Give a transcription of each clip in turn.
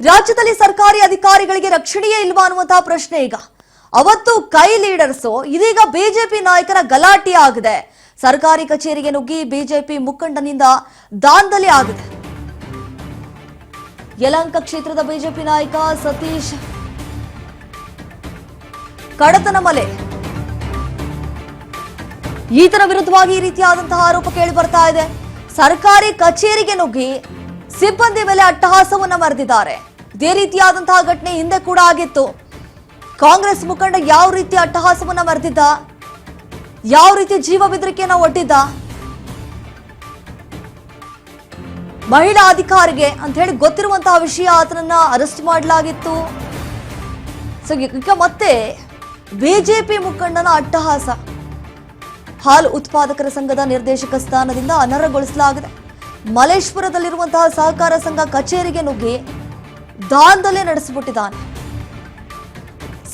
ರಾಜ್ಯದಲ್ಲಿ ಸರ್ಕಾರಿ ಅಧಿಕಾರಿಗಳಿಗೆ ರಕ್ಷಣೆಯೇ ಇಲ್ವಾ ಅನ್ನುವಂತಹ ಪ್ರಶ್ನೆ ಈಗ. ಅವತ್ತು ಕೈ ಲೀಡರ್ಸ್ ಇದೀಗ ಬಿಜೆಪಿ ನಾಯಕರ ಗಲಾಟೆ ಆಗಿದೆ. ಸರ್ಕಾರಿ ಕಚೇರಿಗೆ ನುಗ್ಗಿ ಬಿಜೆಪಿ ಮುಖಂಡನಿಂದ ದಾಂಧಲೆ ಆಗಿದೆ. ಯಲಹಂಕ ಕ್ಷೇತ್ರದ ಬಿಜೆಪಿ ನಾಯಕ ಸತೀಶ್ ಕಡತನಮಲೆ ಈತನ ವಿರುದ್ಧವಾಗಿ ಈ ರೀತಿಯಾದಂತಹ ಆರೋಪ ಕೇಳಿ ಬರ್ತಾ ಇದೆ. ಸರ್ಕಾರಿ ಕಚೇರಿಗೆ ನುಗ್ಗಿ ಸಿಬ್ಬಂದಿ ಮೇಲೆ ಅಟ್ಟಹಾಸವನ್ನ ಮೆರೆದಿದ್ದಾರೆ. ಇದೇ ರೀತಿಯಾದಂತಹ ಘಟನೆ ಹಿಂದೆ ಕೂಡ ಆಗಿತ್ತು. ಕಾಂಗ್ರೆಸ್ ಮುಖಂಡ ಯಾವ ರೀತಿ ಅಟ್ಟಹಾಸವನ್ನ ಮೆರೆದಿದ್ದ, ಯಾವ ರೀತಿ ಜೀವ ಬೆದರಿಕೆಯನ್ನ ಒಡ್ಡಿದ್ದ, ಮಹಿಳಾ ಅಧಿಕಾರಿಗೆ ಅಂತ ಹೇಳಿ ಗೊತ್ತಿರುವಂತಹ ವಿಷಯ, ಆತನನ್ನ ಅರೆಸ್ಟ್ ಮಾಡಲಾಗಿತ್ತು. ಸೊ ಈಗ ಮತ್ತೆ ಬಿಜೆಪಿ ಮುಖಂಡನ ಅಟ್ಟಹಾಸ. ಹಾಲು ಉತ್ಪಾದಕರ ಸಂಘದ ನಿರ್ದೇಶಕ ಸ್ಥಾನದಿಂದ ಅನರ್ಹಗೊಳಿಸಲಾಗಿದೆ. ಮಲೇಶ್ವರದಲ್ಲಿರುವಂತಹ ಸಹಕಾರ ಸಂಘ ಕಚೇರಿಗೆ ನುಗ್ಗಿ ದಾಂಧಲೆ ನಡೆಸಿಬಿಟ್ಟಿದ್ದಾನೆ.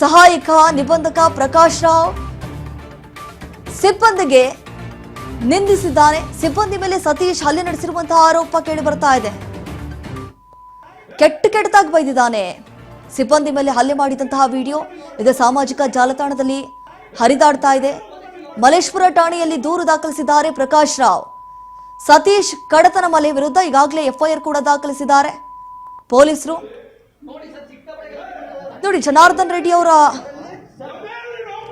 ಸಹಾಯಕ ನಿಬಂಧಕ ಪ್ರಕಾಶ್ ರಾವ್ ಸಿಬ್ಬಂದಿಗೆ ನಿಂದಿಸಿದ್ದಾನೆ. ಸಿಬ್ಬಂದಿ ಮೇಲೆ ಸತೀಶ್ ಹಲ್ಲೆ ನಡೆಸಿರುವಂತಹ ಆರೋಪ ಕೇಳಿ ಬರ್ತಾ ಇದೆ. ಕೆಟ್ಟದಾಗಿ ಬೈದಿದ್ದಾನೆ. ಸಿಬ್ಬಂದಿ ಮೇಲೆ ಹಲ್ಲೆ ಮಾಡಿದಂತಹ ವಿಡಿಯೋ ಈಗ ಸಾಮಾಜಿಕ ಜಾಲತಾಣದಲ್ಲಿ ಹರಿದಾಡ್ತಾ ಇದೆ. ಮಲೇಶ್ವರ ಠಾಣೆಯಲ್ಲಿ ದೂರು ದಾಖಲಿಸಿದ್ದಾರೆ ಪ್ರಕಾಶ್ ರಾವ್. ಸತೀಶ್ ಕಡತನಮಲೆ ವಿರುದ್ಧ ಈಗಾಗಲೇ ಎಫ್ಐಆರ್ ಕೂಡ ದಾಖಲಿಸಿದ್ದಾರೆ ಪೊಲೀಸರು. ನೋಡಿ, ಜನಾರ್ದನ್ ರೆಡ್ಡಿ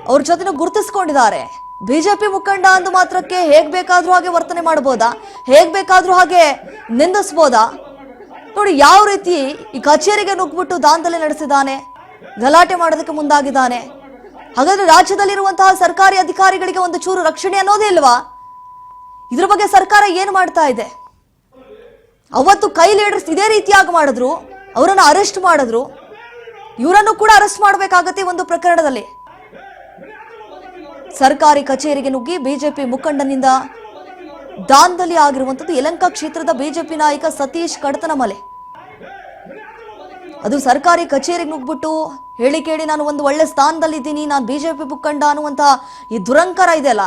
ಅವ್ರ ಜೊತೆ ಗುರುತಿಸಿಕೊಂಡಿದ್ದಾರೆ. ಬಿಜೆಪಿ ಮುಖಂಡ ಅಂದು ಮಾತ್ರಕ್ಕೆ ಹೇಗ್ ಬೇಕಾದ್ರೂ ಹಾಗೆ ವರ್ತನೆ ಮಾಡಬಹುದಾ, ಹೇಗ್ ಬೇಕಾದ್ರೂ ಹಾಗೆ ನಿಂದಿಸಬಹುದಾ? ನೋಡಿ ಯಾವ ರೀತಿ ಈ ಕಚೇರಿಗೆ ನುಗ್ಬಿಟ್ಟು ದಾಂಧಲೆ ನಡೆಸಿದ್ದಾನೆ, ಗಲಾಟೆ ಮಾಡೋದಕ್ಕೆ ಮುಂದಾಗಿದ್ದಾನೆ. ಹಾಗಾದ್ರೆ ರಾಜ್ಯದಲ್ಲಿರುವಂತಹ ಸರ್ಕಾರಿ ಅಧಿಕಾರಿಗಳಿಗೆ ಒಂದು ಚೂರು ರಕ್ಷಣೆ ಅನ್ನೋದೇ ಇಲ್ವಾ? ಇದ್ರ ಬಗ್ಗೆ ಸರ್ಕಾರ ಏನು ಮಾಡ್ತಾ ಇದೆ? ಅವತ್ತು ಕೈ ಲೀಡರ್ಸ್ ಇದೇ ರೀತಿಯಾಗಿ ಮಾಡಿದ್ರು, ಅವರನ್ನು ಅರೆಸ್ಟ್ ಮಾಡಿದ್ರು. ಇವರನ್ನು ಕೂಡ ಅರೆಸ್ಟ್ ಮಾಡಬೇಕಾಗತ್ತೆ ಒಂದು ಪ್ರಕರಣದಲ್ಲಿ. ಸರ್ಕಾರಿ ಕಚೇರಿಗೆ ನುಗ್ಗಿ ಬಿಜೆಪಿ ಮುಖಂಡನಿಂದ ದಾಂಧಲೆ ಆಗಿರುವಂತದ್ದು ಯಲಹಂಕ ಕ್ಷೇತ್ರದ ಬಿಜೆಪಿ ನಾಯಕ ಸತೀಶ್ ಕಡತನಮಲೆ. ಅದು ಸರ್ಕಾರಿ ಕಚೇರಿಗೆ ನುಗ್ಬಿಟ್ಟು ಹೇಳಿ ಕೇಳಿ ನಾನು ಒಂದು ಒಳ್ಳೆ ಸ್ಥಾನದಲ್ಲಿದ್ದೀನಿ, ನಾನು ಬಿಜೆಪಿ ಮುಖಂಡ ಅನ್ನುವಂತ ಈ ದುರಂಕಾರ ಇದೆಯಲ್ಲ,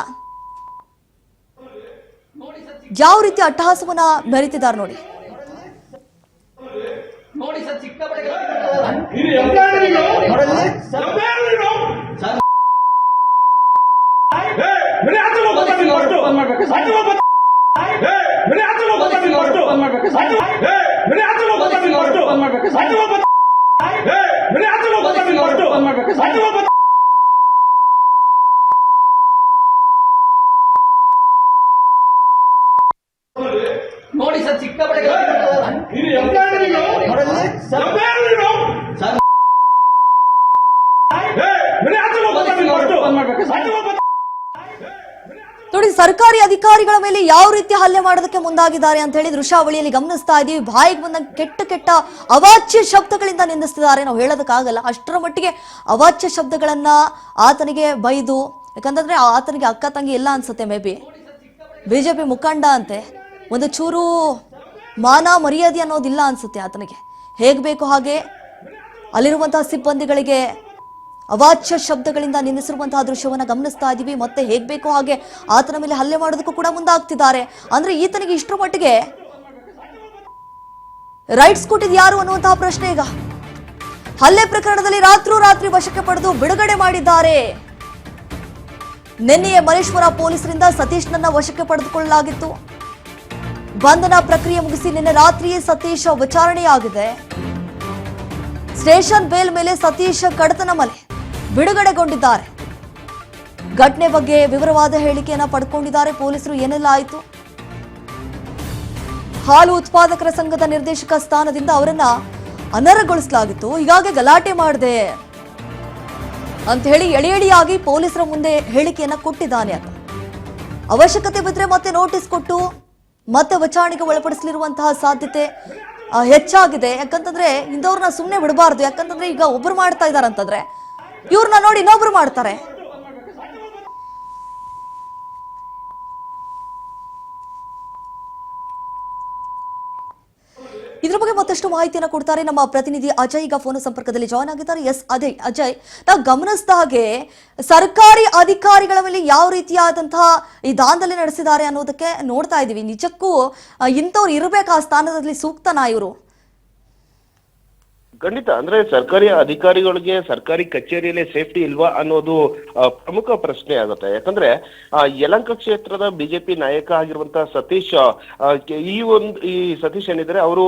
ಯಾವ ರೀತಿ ಅಟ್ಟಹಾಸವನ್ನ ಮೆರೀತಿದ್ದಾರೆ ನೋಡಿ. ನೋಡಿ ಸರ್, ಸಿಕ್ಕಾಪಟ್ಟೆ ನೋಡಿ, ಸರ್ಕಾರಿ ಅಧಿಕಾರಿಗಳ ಮೇಲೆ ಯಾವ ರೀತಿ ಹಲ್ಲೆ ಮಾಡೋದಕ್ಕೆ ಮುಂದಾಗಿದ್ದಾರೆ ಅಂತ ಹೇಳಿ ದೃಶ್ಯಾವಳಿಯಲ್ಲಿ ಗಮನಿಸ್ತಾ ಇದೀವಿ. ಬಾಯಿಗೆ ಬಂದ ಕೆಟ್ಟ ಅವಾಚ್ಯ ಶಬ್ದಗಳಿಂದ ನಿಂದಿಸ್ತಿದ್ದಾರೆ. ನಾವು ಹೇಳೋದಕ್ಕಾಗಲ್ಲ, ಅಷ್ಟರ ಮಟ್ಟಿಗೆ ಅವಾಚ್ಯ ಶಬ್ದಗಳನ್ನ ಆತನಿಗೆ ಬೈದು. ಯಾಕಂತಂದ್ರೆ ಆತನಿಗೆ ಅಕ್ಕ ತಂಗಿ ಇಲ್ಲ ಅನ್ಸುತ್ತೆ, ಮೇ ಬಿ ಬಿಜೆಪಿ ಮುಖಂಡ ಅಂತೆ, ಒಂದು ಚೂರು ಮಾನ ಮರ್ಯಾದೆ ಅನ್ನೋದಿಲ್ಲ ಅನ್ಸುತ್ತೆ ಆತನಿಗೆ. ಹೇಗ್ ಬೇಕು ಹಾಗೆ ಅಲ್ಲಿರುವಂತಹ ಸಿಬ್ಬಂದಿಗಳಿಗೆ ಅವಾಚ್ಯ ಶಬ್ದಗಳಿಂದ ನಿಂದಿಸಿರುವಂತಹ ದೃಶ್ಯವನ್ನ ಗಮನಿಸ್ತಾ ಇದೀವಿ. ಮತ್ತೆ ಹೇಗ್ ಬೇಕು ಹಾಗೆ ಆತನ ಮೇಲೆ ಹಲ್ಲೆ ಮಾಡೋದಕ್ಕೂ ಕೂಡ ಮುಂದಾಗ್ತಿದ್ದಾರೆ. ಅಂದ್ರೆ ಈತನಿಗೆ ಇಷ್ಟರ ಮಟ್ಟಿಗೆ ರೈಟ್ಸ್ ಕೊಟ್ಟಿದ್ ಯಾರು ಅನ್ನುವಂತಹ ಪ್ರಶ್ನೆ ಈಗ. ಹಲ್ಲೆ ಪ್ರಕರಣದಲ್ಲಿ ರಾತ್ರಿ ವಶಕ್ಕೆ ಪಡೆದು ಬಿಡುಗಡೆ ಮಾಡಿದ್ದಾರೆ. ನಿನ್ನೆಯೇ ಮಲೇಶ್ವರ ಪೊಲೀಸರಿಂದ ಸತೀಶ್ನನ್ನ ವಶಕ್ಕೆ ಪಡೆದುಕೊಳ್ಳಲಾಗಿತ್ತು. ಬಂಧನ ಪ್ರಕ್ರಿಯೆ ಮುಗಿಸಿ ನಿನ್ನೆ ರಾತ್ರಿಯೇ ಸತೀಶ್ ವಿಚಾರಣೆಯಾಗಿದೆ. ಸ್ಟೇಷನ್ ಬೇಲ್ ಮೇಲೆ ಸತೀಶ್ ಕಡತನಮಲೆ ಬಿಡುಗಡೆಗೊಂಡಿದ್ದಾರೆ. ಘಟನೆ ಬಗ್ಗೆ ವಿವರವಾದ ಹೇಳಿಕೆಯನ್ನ ಪಡ್ಕೊಂಡಿದ್ದಾರೆ ಪೊಲೀಸರು. ಏನೆಲ್ಲ ಆಯಿತು? ಹಾಲು ಉತ್ಪಾದಕರ ಸಂಘದ ನಿರ್ದೇಶಕ ಸ್ಥಾನದಿಂದ ಅವರನ್ನ ಅನರ್ಹಗೊಳಿಸಲಾಗಿತ್ತು. ಹೀಗಾಗಿ ಗಲಾಟೆ ಮಾಡಿದೆ ಅಂತ ಹೇಳಿ ಎಳೆಯಾಗಿ ಪೊಲೀಸರ ಮುಂದೆ ಹೇಳಿಕೆಯನ್ನ ಕೊಟ್ಟಿದ್ದಾನೆ. ಅಂತ ಅವಶ್ಯಕತೆ ಬಿದ್ದರೆ ಮತ್ತೆ ನೋಟಿಸ್ ಕೊಟ್ಟು ಮತ್ತೆ ವಿಚಾರಣೆಗೆ ಒಳಪಡಿಸಲಿರುವಂತಹ ಸಾಧ್ಯತೆ ಹೆಚ್ಚಾಗಿದೆ. ಯಾಕಂತಂದ್ರೆ ಇಂಥವ್ರನ್ನ ಸುಮ್ಮನೆ ಬಿಡಬಾರ್ದು. ಯಾಕಂತಂದ್ರೆ ಈಗ ಒಬ್ರು ಮಾಡ್ತಾ ಇದಾರಂತಂದ್ರೆ ಇವ್ರನ್ನ ನೋಡಿ ಇನ್ನೊಬ್ರು ಮಾಡ್ತಾರೆ. ಇದ್ರ ಬಗ್ಗೆ ಮತ್ತಷ್ಟು ಮಾಹಿತಿಯನ್ನು ಕೊಡ್ತಾರೆ ನಮ್ಮ ಪ್ರತಿನಿಧಿ ಅಜಯ್. ಈಗ ಫೋನ್ ಸಂಪರ್ಕದಲ್ಲಿ ಜಾಯ್ನ್ ಆಗಿದ್ದಾರೆ. ಎಸ್ ಅಜಯ್, ನಾವು ಗಮನಿಸಿದ ಹಾಗೆ ಸರ್ಕಾರಿ ಅಧಿಕಾರಿಗಳ ಮೇಲೆ ಯಾವ ರೀತಿಯಾದಂತಹ ಈ ದಾಂಧಲೆ ನಡೆಸಿದ್ದಾರೆ ಅನ್ನೋದಕ್ಕೆ ನೋಡ್ತಾ ಇದೀವಿ. ನಿಜಕ್ಕೂ ಇಂಥವ್ರು ಇರಬೇಕು ಆ ಸ್ಥಾನದಲ್ಲಿ, ಸೂಕ್ತನಾ ಇವರು? ಖಂಡಿತ ಅಂದ್ರೆ ಸರ್ಕಾರಿ ಅಧಿಕಾರಿಗಳಿಗೆ ಸರ್ಕಾರಿ ಕಚೇರಿಯಲ್ಲಿ ಸೇಫ್ಟಿ ಇಲ್ವಾ ಅನ್ನೋದು ಪ್ರಮುಖ ಪ್ರಶ್ನೆ ಆಗುತ್ತೆ. ಯಾಕಂದ್ರೆ ಯಲಹಂಕ ಕ್ಷೇತ್ರದ ಬಿಜೆಪಿ ನಾಯಕ ಆಗಿರುವಂತಹ ಸತೀಶ್ ಈ ಸತೀಶ್ ಏನಿದ್ರೆ ಅವರು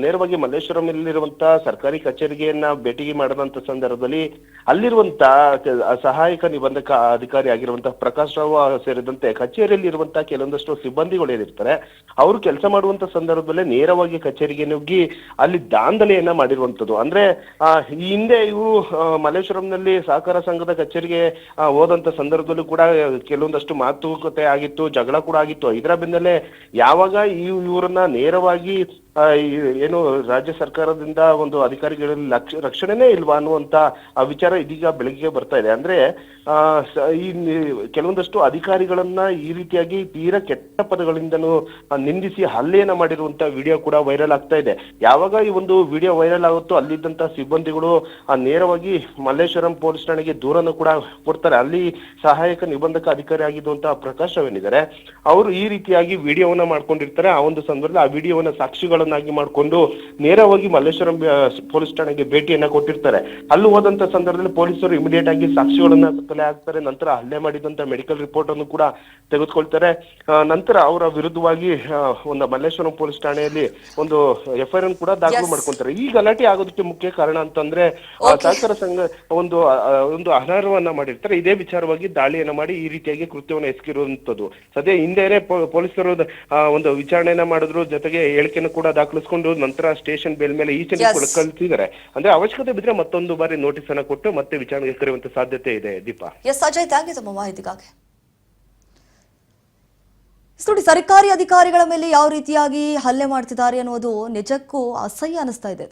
ನೇರವಾಗಿ ಮಲ್ಲೇಶ್ವರಂ ಇರುವಂತಹ ಸರ್ಕಾರಿ ಕಚೇರಿಗೆಯನ್ನ ಭೇಟಿ ಮಾಡಿದಂತ ಸಂದರ್ಭದಲ್ಲಿ ಅಲ್ಲಿರುವಂತಹ ಸಹಾಯಕ ನಿಬಂಧಕ ಅಧಿಕಾರಿ ಆಗಿರುವಂತಹ ಪ್ರಕಾಶ್ ರಾವ್ ಸೇರಿದಂತೆ ಕಚೇರಿಯಲ್ಲಿ ಇರುವಂತಹ ಕೆಲವೊಂದಷ್ಟು ಸಿಬ್ಬಂದಿಗಳು ಏನಿರ್ತಾರೆ ಅವರು ಕೆಲಸ ಮಾಡುವಂತ ಸಂದರ್ಭದಲ್ಲೇ ನೇರವಾಗಿ ಕಚೇರಿಗೆ ನುಗ್ಗಿ ಅಲ್ಲಿ ದಾಂಧಲೆಯನ್ನ ಮಾಡಿರುವಂತದ್ದು. ಅಂದ್ರೆ ಈ ಹಿಂದೆ ಇವರು ಮಲ್ಲೇಶ್ವರಂನಲ್ಲಿ ಸಹಕಾರ ಸಂಘದ ಕಚೇರಿಗೆ ಹೋದಂತ ಸಂದರ್ಭದಲ್ಲೂ ಕೂಡ ಕೆಲವೊಂದಷ್ಟು ಮಾತುಕತೆ ಆಗಿತ್ತು, ಜಗಳ ಕೂಡ ಆಗಿತ್ತು. ಇದರ ಬೆನ್ನಲ್ಲೇ ಯಾವಾಗ ಇವರನ್ನ ನೇರವಾಗಿ ಏನು ರಾಜ್ಯ ಸರ್ಕಾರದಿಂದ ಒಂದು ಅಧಿಕಾರಿಗಳಲ್ಲಿ ರಕ್ಷಣೆನೇ ಇಲ್ವಾ ಅನ್ನುವಂತ ವಿಚಾರ ಇದೀಗ ಬೆಳಕಿಗೆ ಬರ್ತಾ ಇದೆ. ಅಂದ್ರೆ ಈ ಕೆಲವೊಂದಷ್ಟು ಅಧಿಕಾರಿಗಳನ್ನ ಈ ರೀತಿಯಾಗಿ ತೀರಾ ಕೆಟ್ಟ ಪದಗಳಿಂದನೂ ನಿಂದಿಸಿ ಹಲ್ಲೆಯನ್ನ ಮಾಡಿರುವಂತ ವಿಡಿಯೋ ಕೂಡ ವೈರಲ್ ಆಗ್ತಾ ಇದೆ. ಯಾವಾಗ ಈ ಒಂದು ವಿಡಿಯೋ ವೈರಲ್ ಆಗುತ್ತೋ ಅಲ್ಲಿದ್ದಂತ ಸಿಬ್ಬಂದಿಗಳು ನೇರವಾಗಿ ಮಲ್ಲೇಶ್ವರಂ ಪೊಲೀಸ್ ಠಾಣೆಗೆ ದೂರನ್ನು ಕೂಡ ಕೊಡ್ತಾರೆ. ಅಲ್ಲಿ ಸಹಾಯಕ ನಿಬಂಧಕ ಅಧಿಕಾರಿ ಆಗಿದ್ದಂತಹ ಪ್ರಕಾಶ್ ಏನಿದ್ದಾರೆ ಅವರು ಈ ರೀತಿಯಾಗಿ ವಿಡಿಯೋವನ್ನ ಮಾಡ್ಕೊಂಡಿರ್ತಾರೆ. ಆ ಒಂದು ಸಂದರ್ಭದಲ್ಲಿ ಆ ವಿಡಿಯೋವನ್ನ ಸಾಕ್ಷಿಗಳನ್ನಾಗಿ ಮಾಡಿಕೊಂಡು ನೇರವಾಗಿ ಮಲ್ಲೇಶ್ವರಂ ಪೊಲೀಸ್ ಠಾಣೆಗೆ ಭೇಟಿಯನ್ನ ಕೊಟ್ಟಿರ್ತಾರೆ. ಅಲ್ಲಿ ಹೋದಂತ ಸಂದರ್ಭದಲ್ಲಿ ಪೊಲೀಸರು ಇಮಿಡಿಯೇಟ್ ಆಗಿ ಸಾಕ್ಷಿಗಳನ್ನ ಕಲೆ ಹಾಕ್ತಾರೆ. ನಂತರ ಹಲ್ಲೆ ಮಾಡಿದಂತ ಮೆಡಿಕಲ್ ರಿಪೋರ್ಟ್ ಅನ್ನು ಕೂಡ ತೆಗೆದುಕೊಳ್ತಾರೆ. ನಂತರ ಅವರ ವಿರುದ್ಧವಾಗಿ ಒಂದು ಮಲ್ಲೇಶ್ವರಂ ಪೊಲೀಸ್ ಠಾಣೆಯಲ್ಲಿ ಒಂದು ಎಫ್ಐಆರ್ ಅನ್ನು ಕೂಡ ದಾಖಲು ಮಾಡ್ಕೊಂತಾರೆ. ಈ ಗಲಾಟೆ ಆಗೋದಕ್ಕೆ ಮುಖ್ಯ ಕಾರಣ ಅಂತಂದ್ರೆ ಸಹಕಾರ ಸಂಘ ಒಂದು ಅನಾಹುತವನ್ನ ಮಾಡಿರ್ತಾರೆ. ಇದೇ ವಿಚಾರವಾಗಿ ದಾಳಿಯನ್ನ ಮಾಡಿ ಈ ರೀತಿಯಾಗಿ ಕೃತ್ಯವನ್ನು ಎಸಗಿರುವಂತದ್ದು. ಸದ್ಯ ಹಿಂದೆನೆ ಪೊಲೀಸರು ಒಂದು ವಿಚಾರಣೆಯನ್ನ ಮಾಡಿದ್ರು, ಜೊತೆಗೆ ಹೇಳಿಕೆಯನ್ನು ಕೂಡ ದಾಖಲಿಸಿಕೊಂಡು ನಂತರ ಸ್ಟೇಷನ್ ಬೇಲ್ ಮೇಲೆ ಈಚೆಗೆ ಕಳಿಸಿದ್ದಾರೆ. ಅಂದ್ರೆ ಅವಶ್ಯಕತೆ ಬಿದ್ರೆ ಮತ್ತೊಂದು ಬಾರಿ ನೋಟಿಸ್ ಅನ್ನ ಕೊಟ್ಟು ಮತ್ತೆ ವಿಚಾರಣೆಗೆ ಕರೆಯುವಂತ ಸಾಧ್ಯತೆ ಇದೆ. Deepa. Yes Ajay, thank you ತಮ್ಮ ಮಾಹಿತಿಗಾಗಿ. ನೋಡಿ, ಸರ್ಕಾರಿ ಅಧಿಕಾರಿಗಳ ಮೇಲೆ ಯಾವ ರೀತಿಯಾಗಿ ಹಲ್ಲೆ ಮಾಡ್ತಿದ್ದಾರೆ ಅನ್ನೋದು ನಿಜಕ್ಕೂ ಅಸಹ್ಯ ಅನಿಸ್ತಾ ಇದೆ.